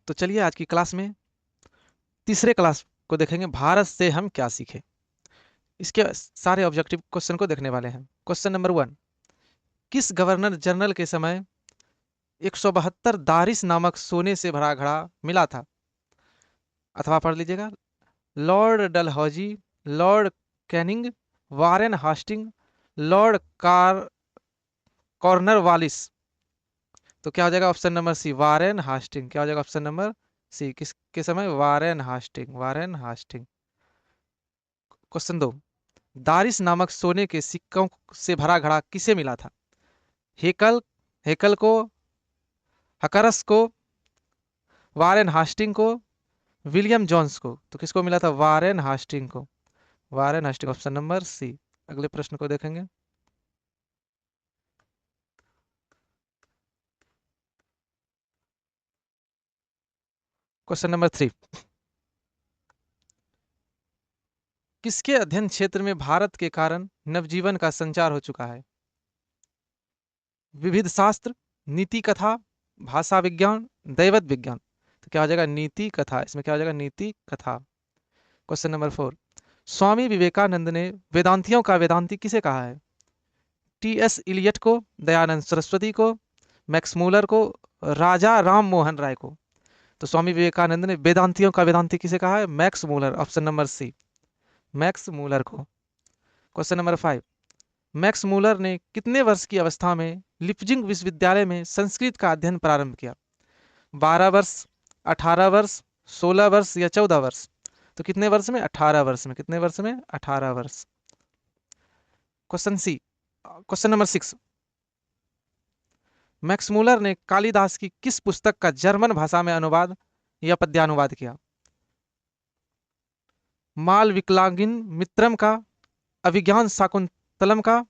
तो चलिए आज की क्लास में तीसरे क्लास को देखेंगे, भारत से हम क्या सीखे। इसके सारे ऑब्जेक्टिव क्वेश्चन को देखने वाले हैं। क्वेश्चन नंबर 1, किस गवर्नर जनरल के समय 172 दारिस नामक सोने से भरा घड़ा मिला था? अथवा पढ़ लीजिएगा, Lord Dalhousie, Lord Canning, Warren Hastings, Lord Cornwallis. तो क्या हो जाएगा option number C, Warren Hastings. क्या हो जाएगा ऑप्शन नंबर सी, किसके समय? Warren Hastings, Warren Hastings. Question 2, दारिस नामक सोने के सिक्कों से भरा घड़ा किसे मिला था? हेकल हेकल को, हकरस को, वारेन हास्टिंग को, विलियम जोन्स को। तो किसको मिला था? वारेन हास्टिंग को, Warren Hastings, option number C. अगले प्रश्न को देखेंगे। क्वेश्चन नंबर 3, किसके अध्ययन क्षेत्र में भारत के कारण नवजीवन का संचार हो चुका है? विविध शास्त्र, नीति कथा, भाषा विज्ञान, दैवत विज्ञान। तो क्या हो जाएगा? नीति कथा। इसमें क्या हो जाएगा? नीति कथा। क्वेश्चन नंबर 4, स्वामी विवेकानंद ने वेदांतियों का वेदांती किसे कहा है? टी एस इलियट को, दयानंद सरस्वती को, मैक्स मूलर को, राजा राम मोहन राय को। तो स्वामी विवेकानंद ने वेदांतियों का वेदांती किसे कहा है? Max Muller, option number C, Max Muller को। क्वेश्चन नंबर 5, मैक्स मूलर ने कितने वर्ष की अवस्था में लिप्जिंग विश्वविद्यालय में संस्कृत का अध्ययन प्रारंभ किया? 12 वर्ष, 18 वर्ष, 16 वर्ष या 14 वर्ष? तो कितने वर्ष में? 18 वर्ष में। कितने वर्ष में? 18 वर्ष। क्वेश्चन नंबर 6, मैक्स मूलर ने कालिदास की किस पुस्तक का जर्मन भाषा में अनुवाद या पद्यानुवाद किया? माल विकलांगिन मित्रम का, अभिज्ञान शाकुंतलम का,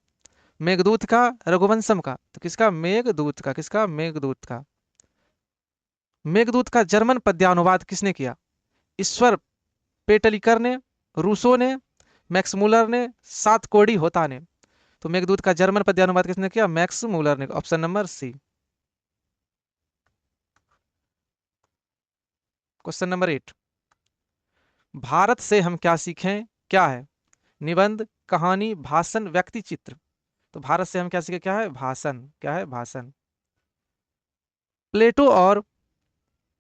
मेघदूत का, रघुवंशम का। तो किसका? मेघदूत का। किसका? मेघदूत का। मेघदूत का जर्मन पद्यानुवाद किसने किया? ईश्वर पेटलिकर ने, रूसो ने, मैक्स मूलर ने, सात कोड़ी होता ने। तो मेघदूत का जर्मन पद्यानुवाद किसने किया? मैक्स मूलर ने, option number C. Question number 8, Bharat से हम क्या सीखें क्या है? निबंध, कहानी, भाषण, व्यक्ति चित्र। तो भारत से हम क्या सीखे क्या है? भाषण। क्या है? भाषण। प्लेटो और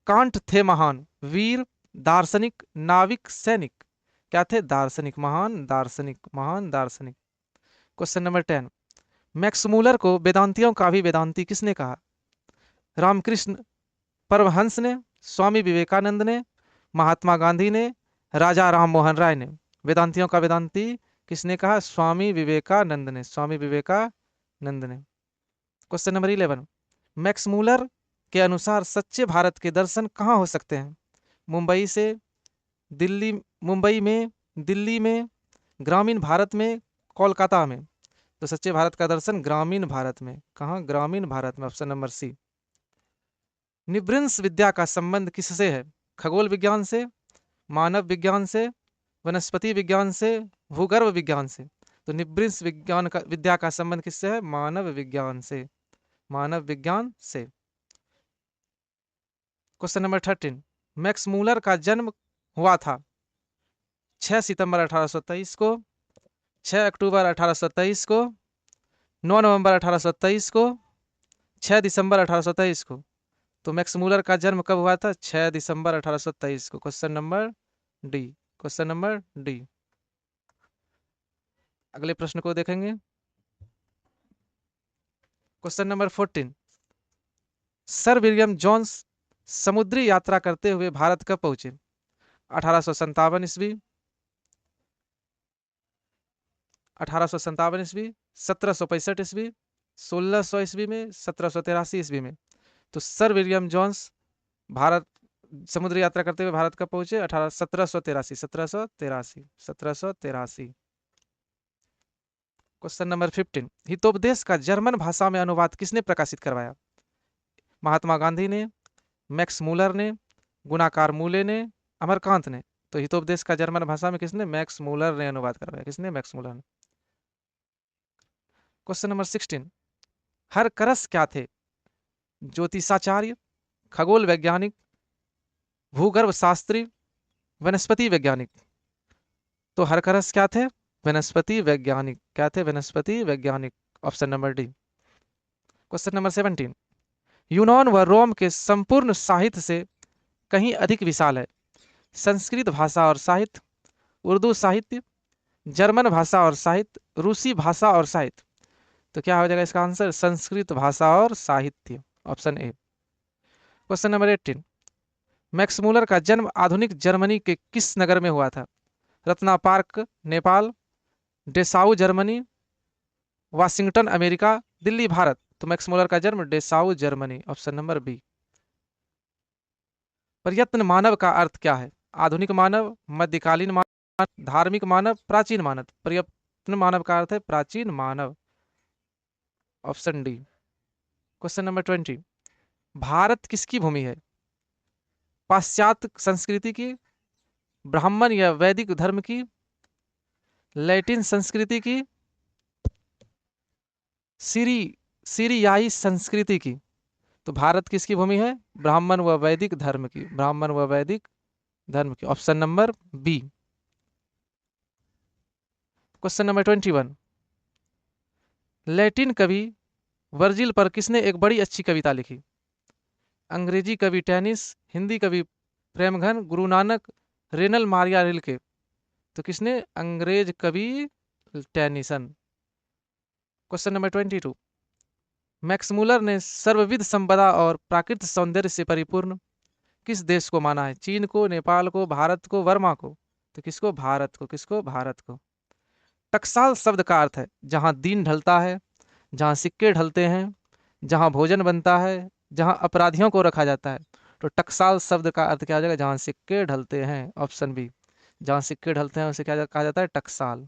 कांट थे महान वीर, दार्शनिक, नाविक, सैनिक। क्या थे? दार्शनिक, महान दार्शनिक, महान दार्शनिक। क्वेश्चन नंबर 10, मैक्स मूलर को वेदांतियों का भी वेदांती किसने कहा? रामकृष्ण परमहंस ने, स्वामी विवेकानंद ने, महात्मा गांधी ने, राजा राम मोहन राय ने। वेदांतियों का वेदांती किसने कहा? स्वामी विवेकानंद ने, स्वामी विवेकानंद ने। क्वेश्चन नंबर 11, मैक्स मूलर के अनुसार सच्चे भारत के दर्शन कहाँ हो सकते हैं? मुंबई से, दिल्ली, मुंबई में, दिल्ली में, ग्रामीण भारत में, कोलकाता में। तो सच्चे भारत का दर्शन ग्रामीण भारत में। कहाँ? ग्रामीण भारत में, ऑप्शन नंबर सी। निब्रिंस विद्या का संबंध किससे है? खगोल विज्ञान से, मानव विज्ञान से, वनस्पति विज्ञान से, भूगर्भ विज्ञान से। तो निब्रिंस विज्ञान का विद्या का संबंध किससे है? मानव विज्ञान से, मानव विज्ञान से। क्वेश्चन नंबर 13, मैक्स मूलर का जन्म हुआ था 6 सितंबर 1823 को, 6 अक्टूबर 1823 को, 9 नवंबर 1823 को, 6 दिसंबर 1823 को। तो मैक्स मूलर का जन्म कब हुआ था? 6 दिसंबर 1823 को। Question number D, question number D. अगले प्रश्न को देखेंगे। Question number 14, sir William Jones समुद्री यात्रा करते हुए भारत कब पहुंचे? 1857 ईस्वी, 1857 ईस्वी, 1765 ईस्वी, 1600 ईस्वी में, 1783 ईस्वी में। तो सर विलियम जोन्स भारत समुद्री यात्रा करते हुए भारत कब पहुंचे? 1783, 1783, 1783। क्वेश्चन नंबर 15, हितोपदेश का जर्मन भाषा में अनुवाद किसने प्रकाशित करवाया? महात्मा गांधी ने, मैक्स मूलर ने, गुणाकार मूले ने, अमरकांत ने। तो हितोपदेश का जर्मन भाषा में किसने? मैक्स मूलर ने अनुवाद करवाया। किसने? मैक्स मूलर ने। क्वेश्चन नंबर 16, हरकरस क्या थे? ज्योतिषाचार्य, खगोल वैज्ञानिक, भूगर्भ शास्त्री, वनस्पति वैज्ञानिक। तो हरकरस क्या थे? वनस्पति वैज्ञानिक। क्या थे? वनस्पति वैज्ञानिक। Option number D. Question number 17। यूनान व रोम के संपूर्ण साहित्य से कहीं अधिक विशाल है। संस्कृत भाषा और साहित्य, उर्दू साहित्य, जर्मन भाषा और साहित्य, रूसी भाषा और साहित्य। तो क्या हो जाएगा इसका आंसर? संस्कृत भाषा और साहित्य। Option A. Question number 18। Max Muller का जन्म आधुनिक जर्मनी के किस नगर में हुआ था? Ratna Park Nepal, Dessau Germany, Washington America, Delhi Bharat. तो मैक्स मूलर का जन्म Dessau Germany. Option number B. प्रयत्न मानव का अर्थ क्या है? आधुनिक मानव, मध्यकालीन मानव, धार्मिक मानव, प्राचीन मानव। प्रयत्न मानव का अर्थ है प्राचीन मानव। Option D. Question number 20। Bharat किसकी भूमि है? पाश्चात्य संस्कृति की, ब्राह्मण या वैदिक धर्म की, लैटिन संस्कृति की, सीरियाई संस्कृति की। तो भारत किसकी भूमि है? ब्राह्मण व वैदिक धर्म की। ब्राह्मण व वैदिक धर्म की। Option number B. Question number 21। Latin कवि वर्जिल पर किसने एक बड़ी अच्छी कविता लिखी? अंग्रेजी कवि टेनिस, हिंदी कवि प्रेमघन, गुरु नानक, रेनल मारिया रिल्के। तो किसने? अंग्रेज कवि Tennyson. Question number 22। Max Muller ने सर्वविध संपदा और प्राकृतिक सौंदर्य से परिपूर्ण किस देश को माना है? चीन को, नेपाल को, भारत को, वर्मा को। तो किसको? भारत को। किसको? भारत को। टकसाल शब्द का अर्थ है जहां दीन ढलता है, जहां सिक्के ढलते हैं, जहां भोजन बनता है, जहां अपराधियों को रखा जाता है। तो टकसाल शब्द का अर्थ क्या हो जाएगा? जहां सिक्के ढलते हैं। Option B. जहां सिक्के ढलते हैं उसे क्या कहा जाता है? टकसाल।